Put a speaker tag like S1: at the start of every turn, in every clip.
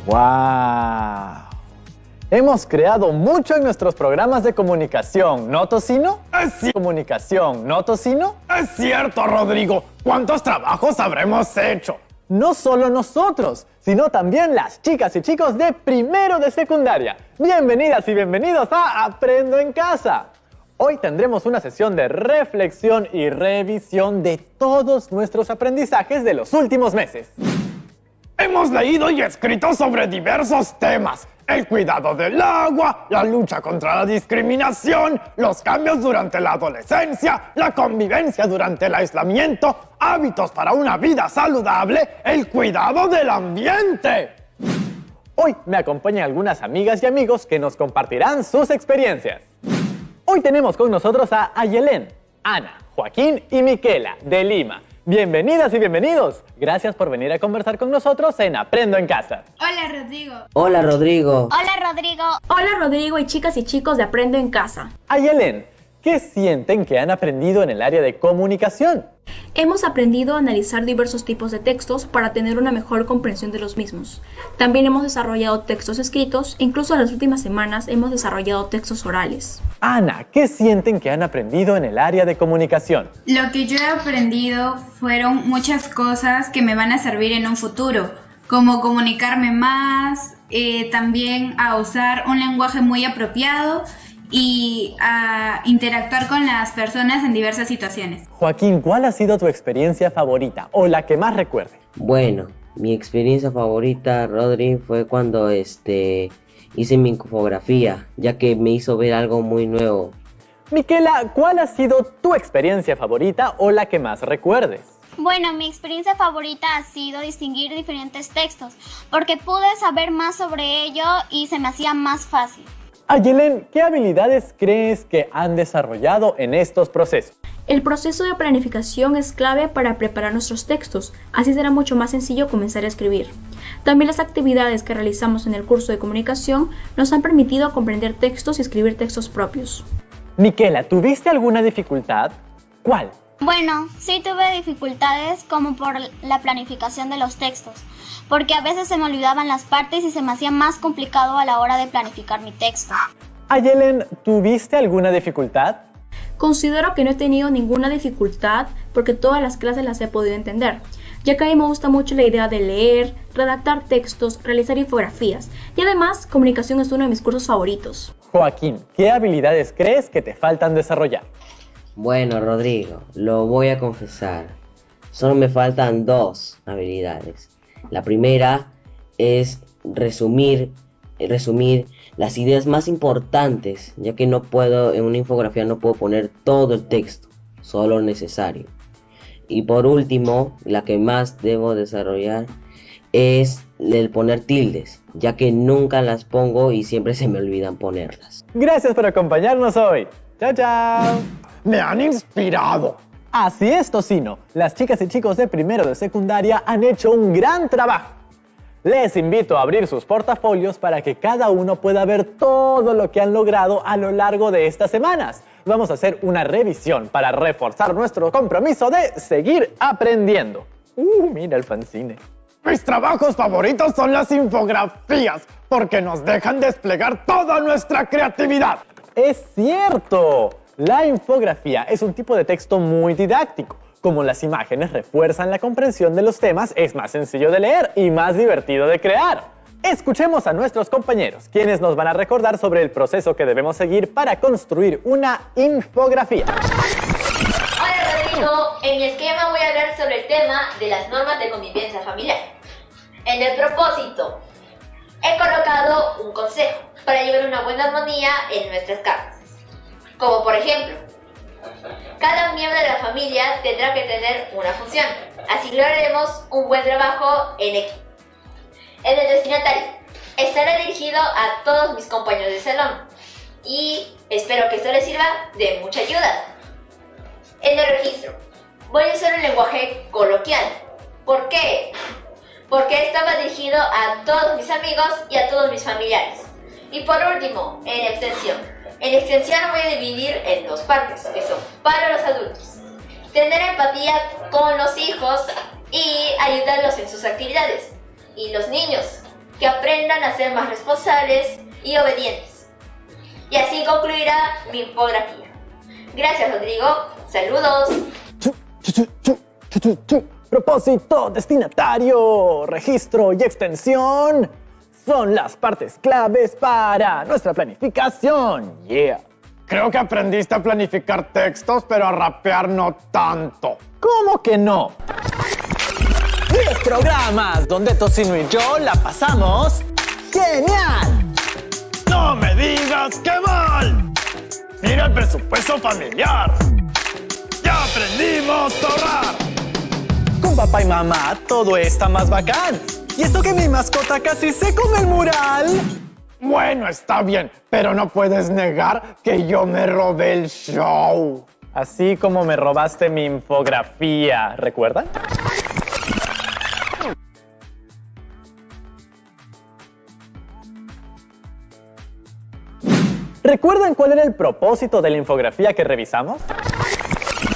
S1: ¡Wow! Hemos creado mucho en nuestros programas de comunicación, ¿no, Tocino? Comunicación, ¿no, Tocino?
S2: Es cierto, Rodrigo. ¿Cuántos trabajos habremos hecho?
S1: No solo nosotros, sino también las chicas y chicos de primero de secundaria. Bienvenidas y bienvenidos a Aprendo en Casa. Hoy tendremos una sesión de reflexión y revisión de todos nuestros aprendizajes de los últimos meses.
S2: Hemos leído y escrito sobre diversos temas. El cuidado del agua, la lucha contra la discriminación, los cambios durante la adolescencia, la convivencia durante el aislamiento, hábitos para una vida saludable, el cuidado del ambiente.
S1: Hoy me acompañan algunas amigas y amigos que nos compartirán sus experiencias. Hoy tenemos con nosotros a Ayelén, Ana, Joaquín y Miquela de Lima. Bienvenidas y bienvenidos. Gracias por venir a conversar con nosotros en Aprendo en Casa.
S3: Hola, Rodrigo.
S4: Hola, Rodrigo.
S5: Hola, Rodrigo.
S3: Hola, Rodrigo y chicas y chicos de Aprendo en Casa.
S1: Ayelén, ¿qué sienten que han aprendido en el área de comunicación?
S3: Hemos aprendido a analizar diversos tipos de textos para tener una mejor comprensión de los mismos. También hemos desarrollado textos escritos, incluso en las últimas semanas hemos desarrollado textos orales.
S1: Ana, ¿qué sienten que han aprendido en el área de comunicación?
S6: Lo que yo he aprendido fueron muchas cosas que me van a servir en un futuro, como comunicarme más, también a usar un lenguaje muy apropiado y a interactuar con las personas en diversas situaciones.
S1: Joaquín, ¿cuál ha sido tu experiencia favorita o la que más recuerdes?
S4: Bueno, mi experiencia favorita, Rodri, fue cuando hice mi infografía, ya que me hizo ver algo muy nuevo.
S1: Miquela, ¿cuál ha sido tu experiencia favorita o la que más recuerdes?
S5: Bueno, mi experiencia favorita ha sido distinguir diferentes textos, porque pude saber más sobre ello y se me hacía más fácil.
S1: Ayelén, ¿qué habilidades crees que han desarrollado en estos procesos?
S3: El proceso de planificación es clave para preparar nuestros textos, así será mucho más sencillo comenzar a escribir. También las actividades que realizamos en el curso de comunicación nos han permitido comprender textos y escribir textos propios.
S1: Miquela, ¿tuviste alguna dificultad? ¿Cuál?
S5: Bueno, sí tuve dificultades como por la planificación de los textos, porque a veces se me olvidaban las partes y se me hacía más complicado a la hora de planificar mi texto.
S1: Ayelén, ¿tuviste alguna dificultad?
S3: Considero que no he tenido ninguna dificultad porque todas las clases las he podido entender, ya que a mí me gusta mucho la idea de leer, redactar textos, realizar infografías y además comunicación es uno de mis cursos favoritos.
S1: Joaquín, ¿qué habilidades crees que te faltan desarrollar?
S4: Bueno, Rodrigo, lo voy a confesar. Solo me faltan 2 habilidades. La primera es resumir las ideas más importantes, ya que en una infografía no puedo poner todo el texto, solo lo necesario. Y por último, la que más debo desarrollar es el poner tildes, ya que nunca las pongo y siempre se me olvidan ponerlas.
S1: Gracias por acompañarnos hoy. ¡Chao, chao!
S2: Me han inspirado.
S1: Así es, Tocino. Las chicas y chicos de primero de secundaria han hecho un gran trabajo. Les invito a abrir sus portafolios para que cada uno pueda ver todo lo que han logrado a lo largo de estas semanas. Vamos a hacer una revisión para reforzar nuestro compromiso de seguir aprendiendo. Mira el fanzine.
S2: Mis trabajos favoritos son las infografías, porque nos dejan desplegar toda nuestra creatividad.
S1: ¡Es cierto! La infografía es un tipo de texto muy didáctico. Como las imágenes refuerzan la comprensión de los temas, es más sencillo de leer y más divertido de crear. Escuchemos a nuestros compañeros, quienes nos van a recordar sobre el proceso que debemos seguir para construir una infografía.
S7: Hola, Rodrigo. En mi esquema voy a hablar sobre el tema de las normas de convivencia familiar. En el propósito, he colocado un consejo para llevar una buena armonía en nuestras casas. Como por ejemplo, cada miembro de la familia tendrá que tener una función, así lograremos un buen trabajo en equipo. En el destinatario, estará dirigido a todos mis compañeros de salón y espero que esto les sirva de mucha ayuda. En el registro, voy a usar un lenguaje coloquial. ¿Por qué? Porque esto va dirigido a todos mis amigos y a todos mis familiares. Y por último, en extensión. En extensión voy a dividir en 2 partes, que son para los adultos. Tener empatía con los hijos y ayudarlos en sus actividades. Y los niños, que aprendan a ser más responsables y obedientes. Y así concluirá mi infografía. Gracias, Rodrigo. Saludos.
S1: Propósito, destinatario, registro y extensión son las partes claves para nuestra planificación. Yeah.
S2: Creo que aprendiste a planificar textos, pero a rapear no tanto.
S1: ¿Cómo que no? 10 programas donde Tocino y yo la pasamos ¡genial!
S2: ¡No me digas qué mal! ¡Mira el presupuesto familiar! ¡Ya aprendimos a ahorrar!
S1: Con papá y mamá todo está más bacán. ¿Y esto que mi mascota casi se come el mural?
S2: Bueno, está bien, pero no puedes negar que yo me robé el show.
S1: Así como me robaste mi infografía, ¿recuerdan? ¿Recuerdan cuál era el propósito de la infografía que revisamos?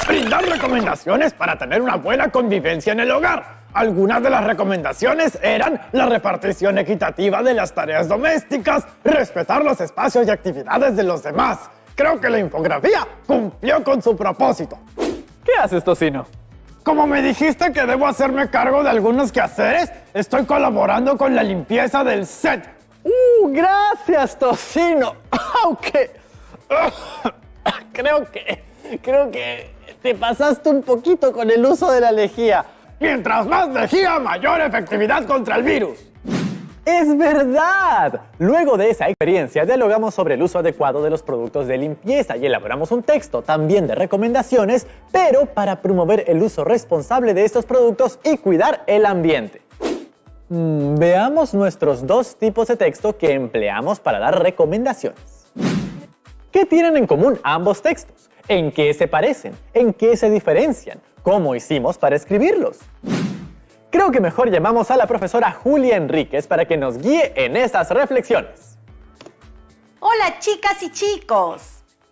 S2: Brindar recomendaciones para tener una buena convivencia en el hogar. Algunas de las recomendaciones eran la repartición equitativa de las tareas domésticas, respetar los espacios y actividades de los demás. Creo que la infografía cumplió con su propósito.
S1: ¿Qué haces, Tocino?
S2: Como me dijiste que debo hacerme cargo de algunos quehaceres, estoy colaborando con la limpieza del set.
S1: Gracias, Tocino. Aunque creo que te pasaste un poquito con el uso de la lejía.
S2: Mientras más lejía, mayor efectividad contra el virus.
S1: ¡Es verdad! Luego de esa experiencia, dialogamos sobre el uso adecuado de los productos de limpieza y elaboramos un texto también de recomendaciones, pero para promover el uso responsable de estos productos y cuidar el ambiente. Veamos nuestros 2 tipos de texto que empleamos para dar recomendaciones. ¿Qué tienen en común ambos textos? ¿En qué se parecen? ¿En qué se diferencian? ¿Cómo hicimos para escribirlos? Creo que mejor llamamos a la profesora Julia Enríquez para que nos guíe en estas reflexiones.
S8: Hola chicas y chicos.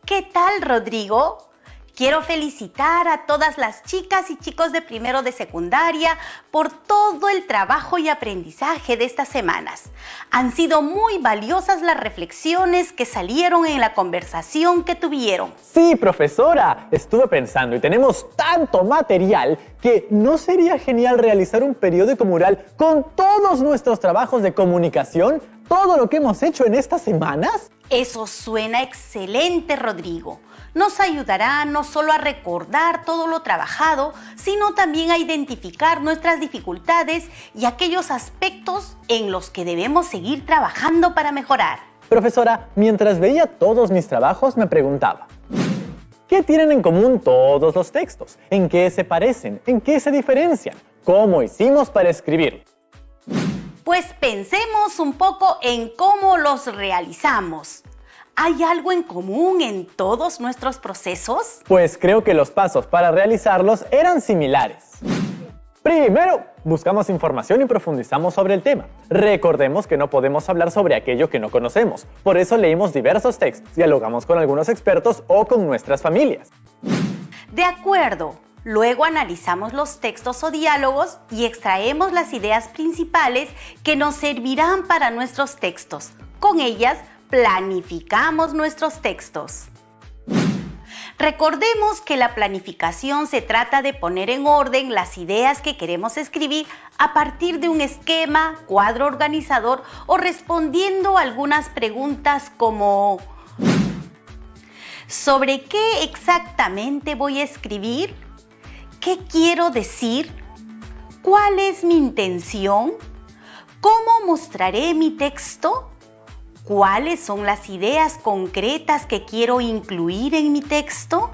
S8: ¿Qué tal, Rodrigo? Quiero felicitar a todas las chicas y chicos de primero de secundaria por todo el trabajo y aprendizaje de estas semanas. Han sido muy valiosas las reflexiones que salieron en la conversación que tuvieron.
S1: Sí, profesora, estuve pensando y tenemos tanto material que ¿no sería genial realizar un periódico mural con todos nuestros trabajos de comunicación? ¿Todo lo que hemos hecho en estas semanas?
S8: Eso suena excelente, Rodrigo. Nos ayudará no solo a recordar todo lo trabajado, sino también a identificar nuestras dificultades y aquellos aspectos en los que debemos seguir trabajando para mejorar.
S1: Profesora, mientras veía todos mis trabajos me preguntaba, ¿qué tienen en común todos los textos? ¿En qué se parecen? ¿En qué se diferencian? ¿Cómo hicimos para escribir?
S8: Pues pensemos un poco en cómo los realizamos. ¿Hay algo en común en todos nuestros procesos?
S1: Pues creo que los pasos para realizarlos eran similares. Primero, buscamos información y profundizamos sobre el tema. Recordemos que no podemos hablar sobre aquello que no conocemos. Por eso leímos diversos textos, dialogamos con algunos expertos o con nuestras familias.
S8: De acuerdo. Luego analizamos los textos o diálogos y extraemos las ideas principales que nos servirán para nuestros textos. Con ellas, planificamos nuestros textos. Recordemos que la planificación se trata de poner en orden las ideas que queremos escribir a partir de un esquema, cuadro organizador o respondiendo a algunas preguntas como ¿sobre qué exactamente voy a escribir? ¿Qué quiero decir? ¿Cuál es mi intención? ¿Cómo mostraré mi texto? ¿Cuáles son las ideas concretas que quiero incluir en mi texto?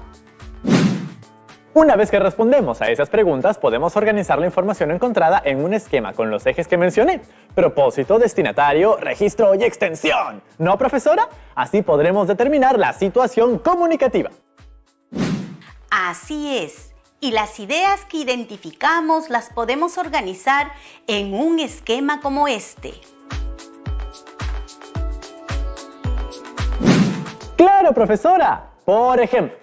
S1: Una vez que respondemos a esas preguntas, podemos organizar la información encontrada en un esquema con los ejes que mencioné. Propósito, destinatario, registro y extensión. ¿No, profesora? Así podremos determinar la situación comunicativa.
S8: Así es. Y las ideas que identificamos las podemos organizar en un esquema como este.
S1: ¡Claro, profesora! Por ejemplo,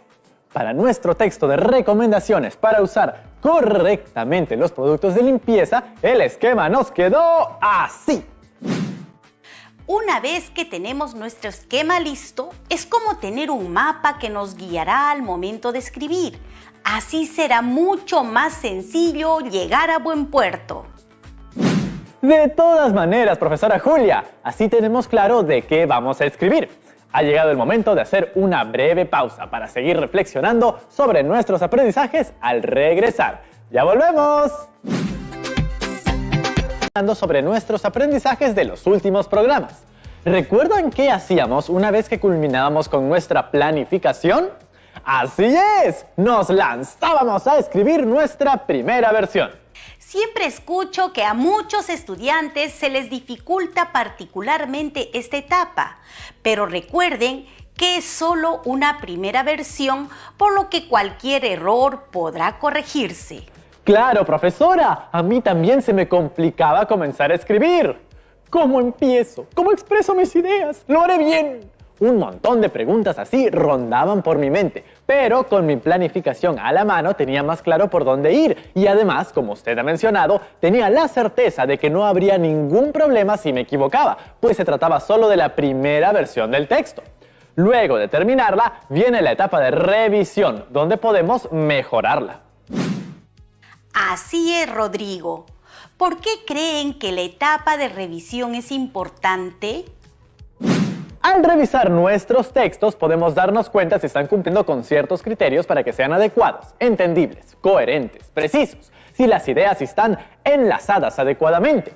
S1: para nuestro texto de recomendaciones para usar correctamente los productos de limpieza, el esquema nos quedó así.
S8: Una vez que tenemos nuestro esquema listo, es como tener un mapa que nos guiará al momento de escribir. Así será mucho más sencillo llegar a buen puerto.
S1: De todas maneras, profesora Julia, así tenemos claro de qué vamos a escribir. Ha llegado el momento de hacer una breve pausa para seguir reflexionando sobre nuestros aprendizajes al regresar. ¡Ya volvemos! Hablando sobre nuestros aprendizajes de los últimos programas. ¿Recuerdan qué hacíamos una vez que culminábamos con nuestra planificación? ¡Así es! Nos lanzábamos a escribir nuestra primera versión.
S8: Siempre escucho que a muchos estudiantes se les dificulta particularmente esta etapa, pero recuerden que es solo una primera versión, por lo que cualquier error podrá corregirse.
S1: ¡Claro, profesora! A mí también se me complicaba comenzar a escribir. ¿Cómo empiezo? ¿Cómo expreso mis ideas? ¿Lo haré bien? Un montón de preguntas así rondaban por mi mente, pero con mi planificación a la mano tenía más claro por dónde ir y además, como usted ha mencionado, tenía la certeza de que no habría ningún problema si me equivocaba, pues se trataba solo de la primera versión del texto. Luego de terminarla, viene la etapa de revisión, donde podemos mejorarla.
S8: Así es, Rodrigo. ¿Por qué creen que la etapa de revisión es importante?
S1: Al revisar nuestros textos podemos darnos cuenta si están cumpliendo con ciertos criterios para que sean adecuados, entendibles, coherentes, precisos, si las ideas están enlazadas adecuadamente,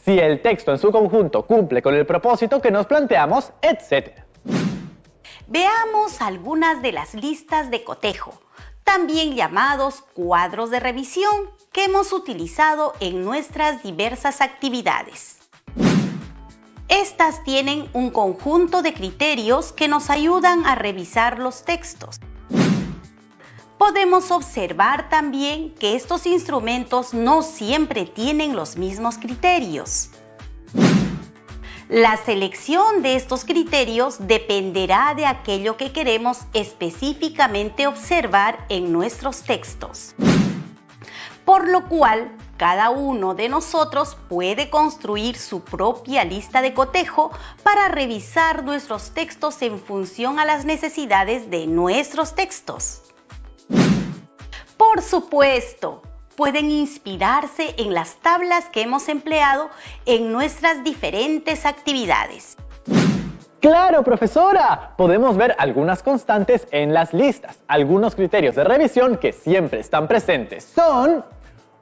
S1: si el texto en su conjunto cumple con el propósito que nos planteamos, etc.
S8: Veamos algunas de las listas de cotejo, también llamados cuadros de revisión, que hemos utilizado en nuestras diversas actividades. Estas tienen un conjunto de criterios que nos ayudan a revisar los textos. Podemos observar también que estos instrumentos no siempre tienen los mismos criterios. La selección de estos criterios dependerá de aquello que queremos específicamente observar en nuestros textos. Por lo cual, cada uno de nosotros puede construir su propia lista de cotejo para revisar nuestros textos en función a las necesidades de nuestros textos. Por supuesto, pueden inspirarse en las tablas que hemos empleado en nuestras diferentes actividades.
S1: ¡Claro, profesora! Podemos ver algunas constantes en las listas. Algunos criterios de revisión que siempre están presentes son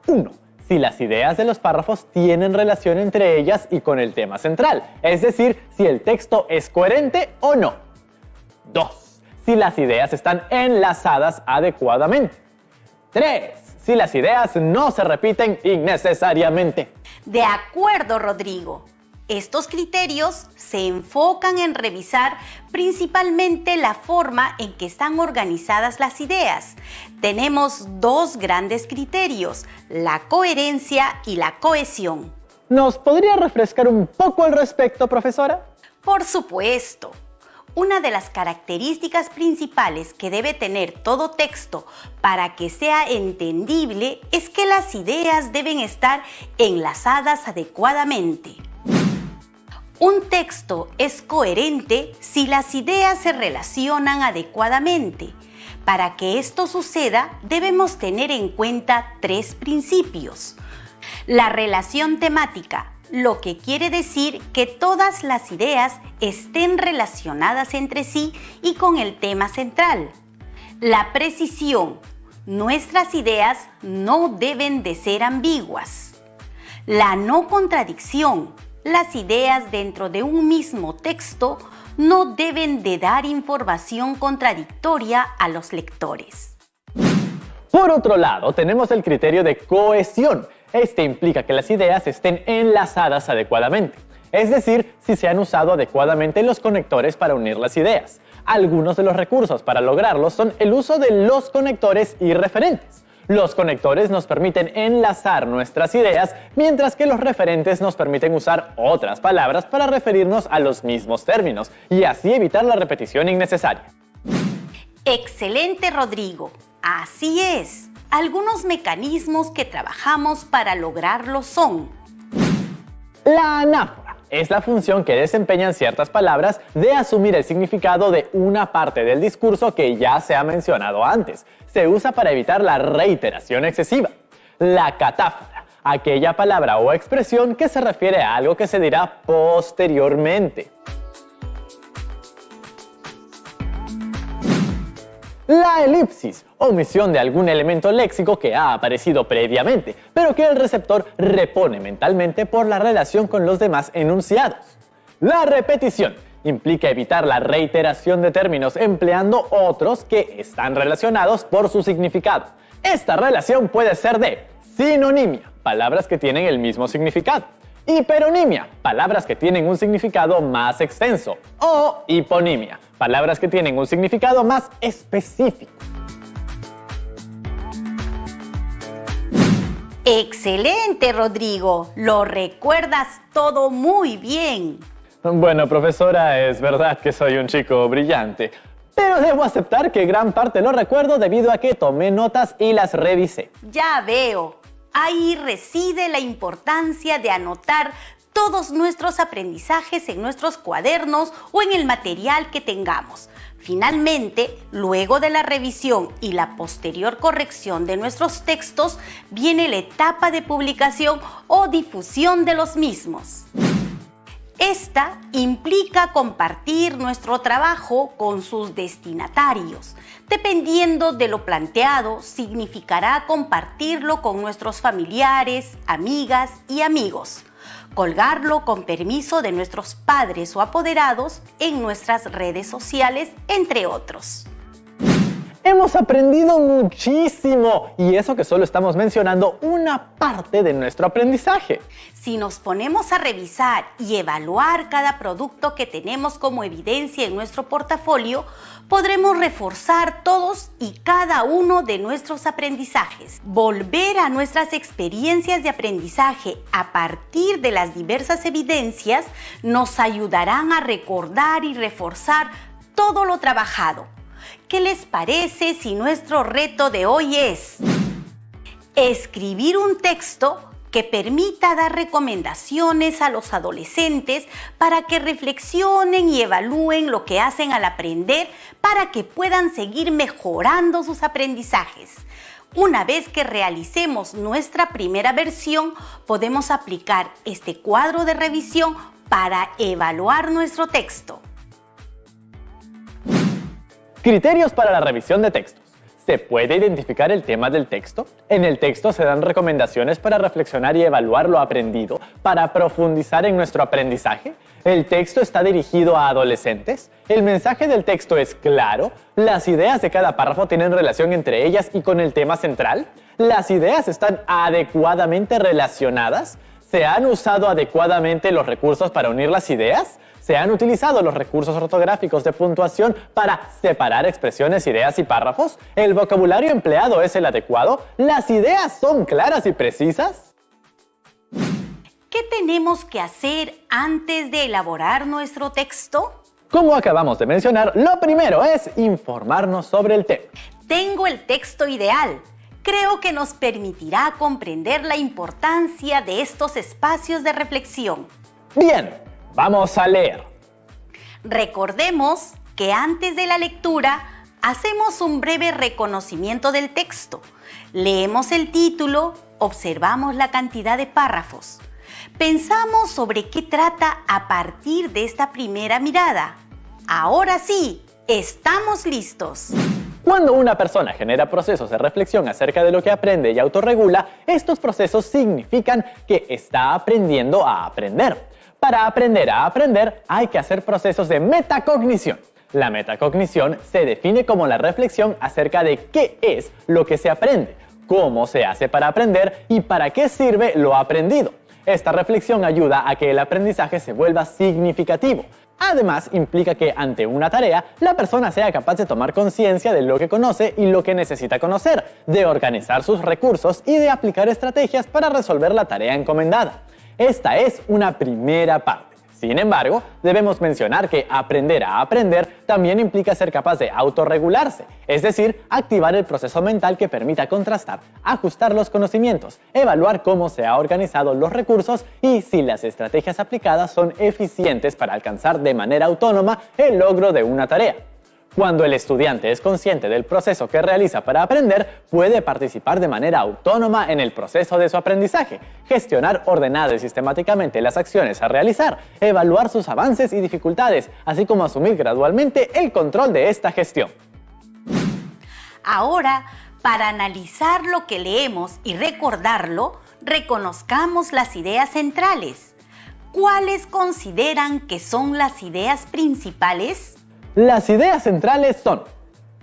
S1: 1. Si las ideas de los párrafos tienen relación entre ellas y con el tema central, es decir, si el texto es coherente o no. 2. Si las ideas están enlazadas adecuadamente. 3. Si las ideas no se repiten innecesariamente.
S8: De acuerdo, Rodrigo. Estos criterios se enfocan en revisar principalmente la forma en que están organizadas las ideas. Tenemos dos grandes criterios, la coherencia y la cohesión.
S1: ¿Nos podría refrescar un poco al respecto, profesora?
S8: Por supuesto. Una de las características principales que debe tener todo texto para que sea entendible es que las ideas deben estar enlazadas adecuadamente. Un texto es coherente si las ideas se relacionan adecuadamente. Para que esto suceda, debemos tener en cuenta tres principios. La relación temática, lo que quiere decir que todas las ideas estén relacionadas entre sí y con el tema central. La precisión, nuestras ideas no deben de ser ambiguas. La no contradicción, las ideas dentro de un mismo texto no deben de dar información contradictoria a los lectores.
S1: Por otro lado, tenemos el criterio de cohesión. Este implica que las ideas estén enlazadas adecuadamente, es decir, si se han usado adecuadamente los conectores para unir las ideas. Algunos de los recursos para lograrlo son el uso de los conectores y referentes. Los conectores nos permiten enlazar nuestras ideas, mientras que los referentes nos permiten usar otras palabras para referirnos a los mismos términos y así evitar la repetición innecesaria.
S8: Excelente, Rodrigo. Así es. Algunos mecanismos que trabajamos para lograrlo son:
S1: la anáfora. es la función que desempeñan ciertas palabras de asumir el significado de una parte del discurso que ya se ha mencionado antes. Se usa para evitar la reiteración excesiva. La catáfora, aquella palabra o expresión que se refiere a algo que se dirá posteriormente. La elipsis, omisión de algún elemento léxico que ha aparecido previamente, pero que el receptor repone mentalmente por la relación con los demás enunciados. La repetición implica evitar la reiteración de términos empleando otros que están relacionados por su significado. Esta relación puede ser de sinonimia, palabras que tienen el mismo significado; hiperonimia, palabras que tienen un significado más extenso; o hiponimia, palabras que tienen un significado más específico.
S8: ¡Excelente, Rodrigo! Lo recuerdas todo muy bien.
S1: Bueno, profesora, es verdad que soy un chico brillante, pero debo aceptar que gran parte lo recuerdo debido a que tomé notas y las revisé.
S8: Ya veo. Ahí reside la importancia de anotar todos nuestros aprendizajes en nuestros cuadernos o en el material que tengamos. Finalmente, luego de la revisión y la posterior corrección de nuestros textos, viene la etapa de publicación o difusión de los mismos. Esta implica compartir nuestro trabajo con sus destinatarios. Dependiendo de lo planteado, significará compartirlo con nuestros familiares, amigas y amigos. Colgarlo con permiso de nuestros padres o apoderados en nuestras redes sociales, entre otros.
S1: Hemos aprendido muchísimo, y eso que solo estamos mencionando una parte de nuestro aprendizaje.
S8: Si nos ponemos a revisar y evaluar cada producto que tenemos como evidencia en nuestro portafolio, podremos reforzar todos y cada uno de nuestros aprendizajes. Volver a nuestras experiencias de aprendizaje a partir de las diversas evidencias nos ayudarán a recordar y reforzar todo lo trabajado. ¿Qué les parece si nuestro reto de hoy es escribir un texto que permita dar recomendaciones a los adolescentes para que reflexionen y evalúen lo que hacen al aprender para que puedan seguir mejorando sus aprendizajes? Una vez que realicemos nuestra primera versión, podemos aplicar este cuadro de revisión para evaluar nuestro texto.
S1: Criterios para la revisión de textos. ¿Se puede identificar el tema del texto? En el texto se dan recomendaciones para reflexionar y evaluar lo aprendido, para profundizar en nuestro aprendizaje. ¿El texto está dirigido a adolescentes? ¿El mensaje del texto es claro? ¿Las ideas de cada párrafo tienen relación entre ellas y con el tema central? ¿Las ideas están adecuadamente relacionadas? ¿Se han usado adecuadamente los recursos para unir las ideas? ¿Se han utilizado los recursos ortográficos de puntuación para separar expresiones, ideas y párrafos? ¿El vocabulario empleado es el adecuado? ¿Las ideas son claras y precisas?
S8: ¿Qué tenemos que hacer antes de elaborar nuestro texto?
S1: Como acabamos de mencionar, lo primero es informarnos sobre el tema.
S8: Tengo el texto ideal. Creo que nos permitirá comprender la importancia de estos espacios de reflexión.
S1: Bien. Vamos a leer.
S8: Recordemos que antes de la lectura hacemos un breve reconocimiento del texto. Leemos el título, observamos la cantidad de párrafos. Pensamos sobre qué trata a partir de esta primera mirada. Ahora sí, estamos listos.
S1: Cuando una persona genera procesos de reflexión acerca de lo que aprende y autorregula, estos procesos significan que está aprendiendo a aprender. Para aprender a aprender hay que hacer procesos de metacognición. La metacognición se define como la reflexión acerca de qué es lo que se aprende, cómo se hace para aprender y para qué sirve lo aprendido. Esta reflexión ayuda a que el aprendizaje se vuelva significativo. Además, implica que ante una tarea, la persona sea capaz de tomar conciencia de lo que conoce y lo que necesita conocer, de organizar sus recursos y de aplicar estrategias para resolver la tarea encomendada. Esta es una primera parte. Sin embargo, debemos mencionar que aprender a aprender también implica ser capaz de autorregularse, es decir, activar el proceso mental que permita contrastar, ajustar los conocimientos, evaluar cómo se han organizado los recursos y si las estrategias aplicadas son eficientes para alcanzar de manera autónoma el logro de una tarea. Cuando el estudiante es consciente del proceso que realiza para aprender, puede participar de manera autónoma en el proceso de su aprendizaje, gestionar ordenada y sistemáticamente las acciones a realizar, evaluar sus avances y dificultades, así como asumir gradualmente el control de esta gestión.
S8: Ahora, para analizar lo que leemos y recordarlo, reconozcamos las ideas centrales. ¿Cuáles consideran que son las ideas principales?
S1: Las ideas centrales son: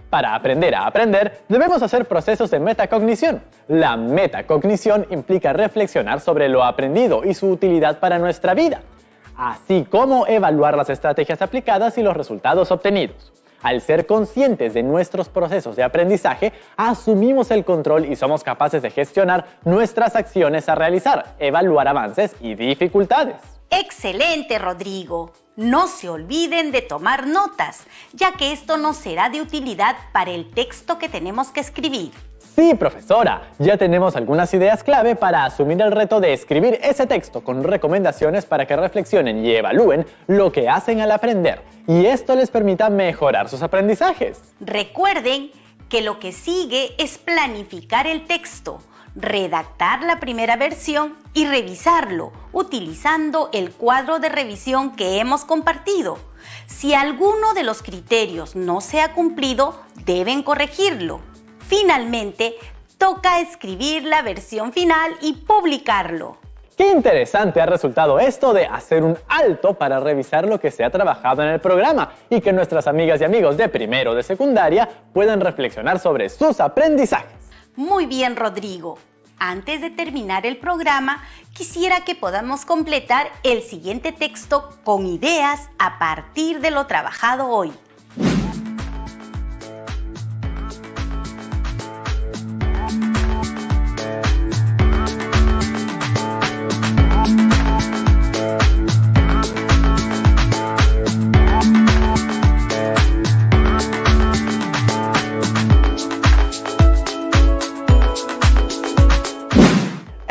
S1: para aprender a aprender, debemos hacer procesos de metacognición. La metacognición implica reflexionar sobre lo aprendido y su utilidad para nuestra vida, así como evaluar las estrategias aplicadas y los resultados obtenidos. Al ser conscientes de nuestros procesos de aprendizaje, asumimos el control y somos capaces de gestionar nuestras acciones a realizar, evaluar avances y dificultades.
S8: ¡Excelente, Rodrigo! No se olviden de tomar notas, ya que esto nos será de utilidad para el texto que tenemos que escribir.
S1: Sí, profesora, ya tenemos algunas ideas clave para asumir el reto de escribir ese texto con recomendaciones para que reflexionen y evalúen lo que hacen al aprender, y esto les permita mejorar sus aprendizajes.
S8: Recuerden que lo que sigue es planificar el texto, redactar la primera versión y revisarlo utilizando el cuadro de revisión que hemos compartido. Si alguno de los criterios no se ha cumplido, deben corregirlo. Finalmente, toca escribir la versión final y publicarlo.
S1: ¡Qué interesante ha resultado esto de hacer un alto para revisar lo que se ha trabajado en el programa y que nuestras amigas y amigos de primero de secundaria puedan reflexionar sobre sus aprendizajes!
S8: Muy bien, Rodrigo. Antes de terminar el programa, quisiera que podamos completar el siguiente texto con ideas a partir de lo trabajado hoy.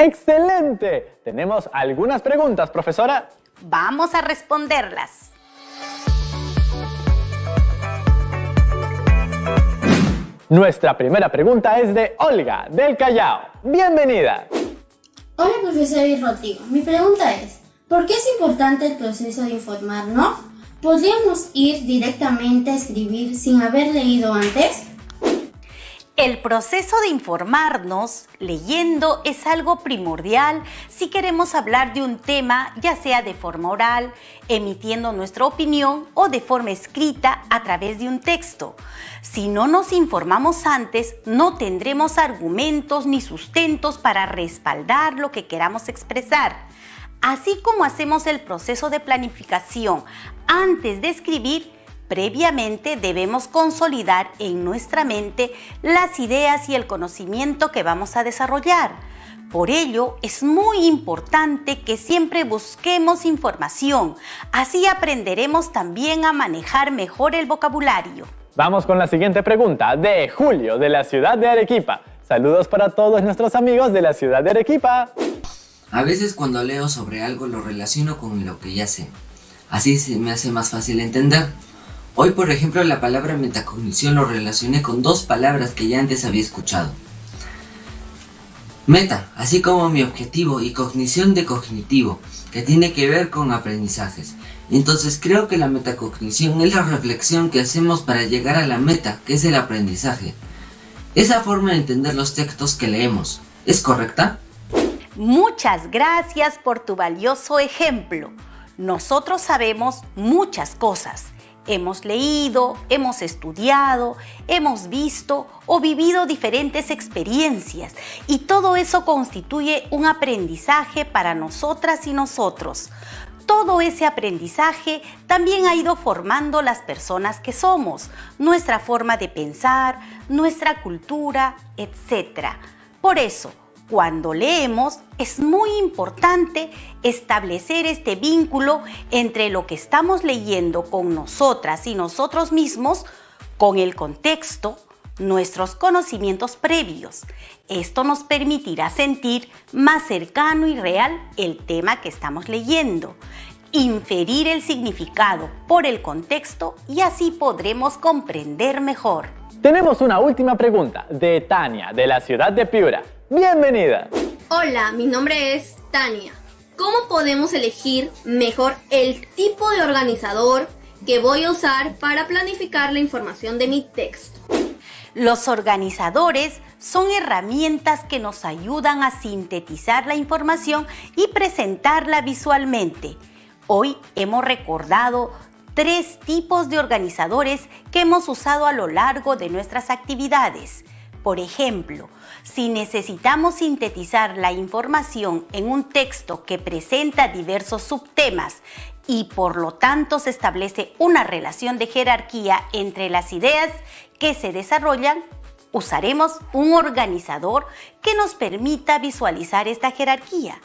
S1: ¡Excelente! Tenemos algunas preguntas, profesora.
S8: Vamos a responderlas.
S1: Nuestra primera pregunta es de Olga, del Callao. ¡Bienvenida!
S9: Hola, profesor y Rodrigo. Mi pregunta es, ¿por qué es importante el proceso de informarnos? ¿Podríamos ir directamente a escribir sin haber leído antes?
S8: El proceso de informarnos leyendo es algo primordial si queremos hablar de un tema, ya sea de forma oral, emitiendo nuestra opinión o de forma escrita a través de un texto. Si no nos informamos antes, no tendremos argumentos ni sustentos para respaldar lo que queramos expresar. Así como hacemos el proceso de planificación antes de escribir, previamente debemos consolidar en nuestra mente las ideas y el conocimiento que vamos a desarrollar. Por ello, es muy importante que siempre busquemos información. Así aprenderemos también a manejar mejor el vocabulario.
S1: Vamos con la siguiente pregunta de Julio, de la ciudad de Arequipa. Saludos para todos nuestros amigos de la ciudad de Arequipa.
S10: A veces cuando leo sobre algo lo relaciono con lo que ya sé. Así se me hace más fácil entender. Hoy, por ejemplo, la palabra metacognición lo relacioné con dos palabras que ya antes había escuchado. Meta, así como mi objetivo, y cognición de cognitivo, que tiene que ver con aprendizajes. Entonces creo que la metacognición es la reflexión que hacemos para llegar a la meta, que es el aprendizaje. Esa forma de entender los textos que leemos, ¿es correcta?
S8: Muchas gracias por tu valioso ejemplo. Nosotros sabemos muchas cosas. Hemos leído, hemos estudiado, hemos visto o vivido diferentes experiencias y todo eso constituye un aprendizaje para nosotras y nosotros. Todo ese aprendizaje también ha ido formando las personas que somos, nuestra forma de pensar, nuestra cultura, etc. Por eso, Cuando leemos, es muy importante establecer este vínculo entre lo que estamos leyendo con nosotras y nosotros mismos, con el contexto, nuestros conocimientos previos. Esto nos permitirá sentir más cercano y real el tema que estamos leyendo, inferir el significado por el contexto y así podremos comprender mejor.
S1: Tenemos una última pregunta de Tania, de la ciudad de Piura. ¡Bienvenida!
S11: Hola, mi nombre es Tania. ¿Cómo podemos elegir mejor el tipo de organizador que voy a usar para planificar la información de mi texto?
S8: Los organizadores son herramientas que nos ayudan a sintetizar la información y presentarla visualmente. Hoy hemos recordado 3 tipos de organizadores que hemos usado a lo largo de nuestras actividades. Por ejemplo, si necesitamos sintetizar la información en un texto que presenta diversos subtemas y por lo tanto se establece una relación de jerarquía entre las ideas que se desarrollan, usaremos un organizador que nos permita visualizar esta jerarquía.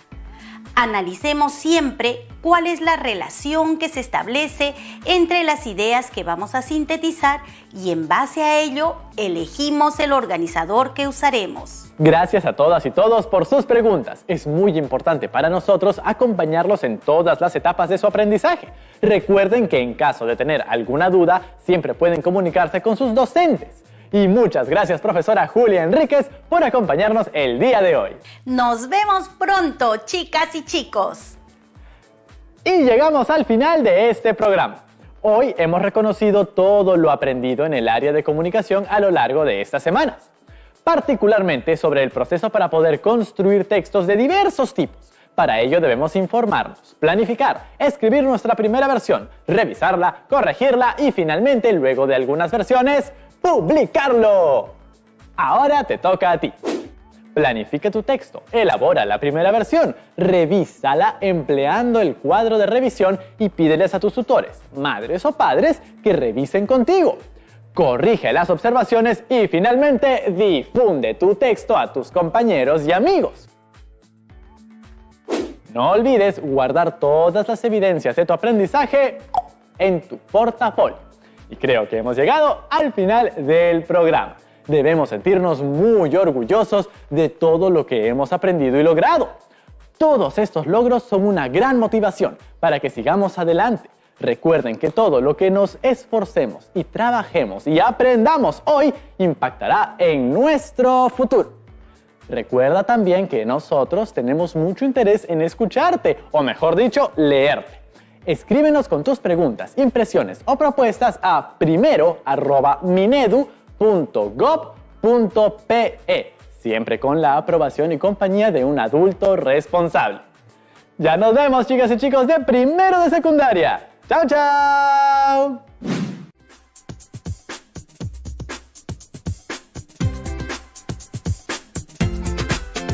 S8: Analicemos siempre cuál es la relación que se establece entre las ideas que vamos a sintetizar y en base a ello elegimos el organizador que usaremos.
S1: Gracias a todas y todos por sus preguntas. Es muy importante para nosotros acompañarlos en todas las etapas de su aprendizaje. Recuerden que en caso de tener alguna duda, siempre pueden comunicarse con sus docentes. Y muchas gracias, profesora Julia Enríquez, por acompañarnos el día de hoy.
S8: Nos vemos pronto, chicas y chicos.
S1: Y llegamos al final de este programa. Hoy hemos reconocido todo lo aprendido en el área de comunicación a lo largo de estas semanas, particularmente sobre el proceso para poder construir textos de diversos tipos. Para ello debemos informarnos, planificar, escribir nuestra primera versión, revisarla, corregirla y finalmente, luego de algunas versiones, ¡publicarlo! Ahora te toca a ti. Planifica tu texto, elabora la primera versión, revísala empleando el cuadro de revisión y pídeles a tus tutores, madres o padres, que revisen contigo. Corrige las observaciones y finalmente difunde tu texto a tus compañeros y amigos. No olvides guardar todas las evidencias de tu aprendizaje en tu portafolio. Y creo que hemos llegado al final del programa. Debemos sentirnos muy orgullosos de todo lo que hemos aprendido y logrado. Todos estos logros son una gran motivación para que sigamos adelante. Recuerden que todo lo que nos esforcemos y trabajemos y aprendamos hoy impactará en nuestro futuro. Recuerda también que nosotros tenemos mucho interés en escucharte, o mejor dicho, leerte. Escríbenos con tus preguntas, impresiones o propuestas a primero@minedu.gov.pe, siempre con la aprobación y compañía de un adulto responsable. Ya nos vemos, chicas y chicos de primero de secundaria. ¡Chao, chao!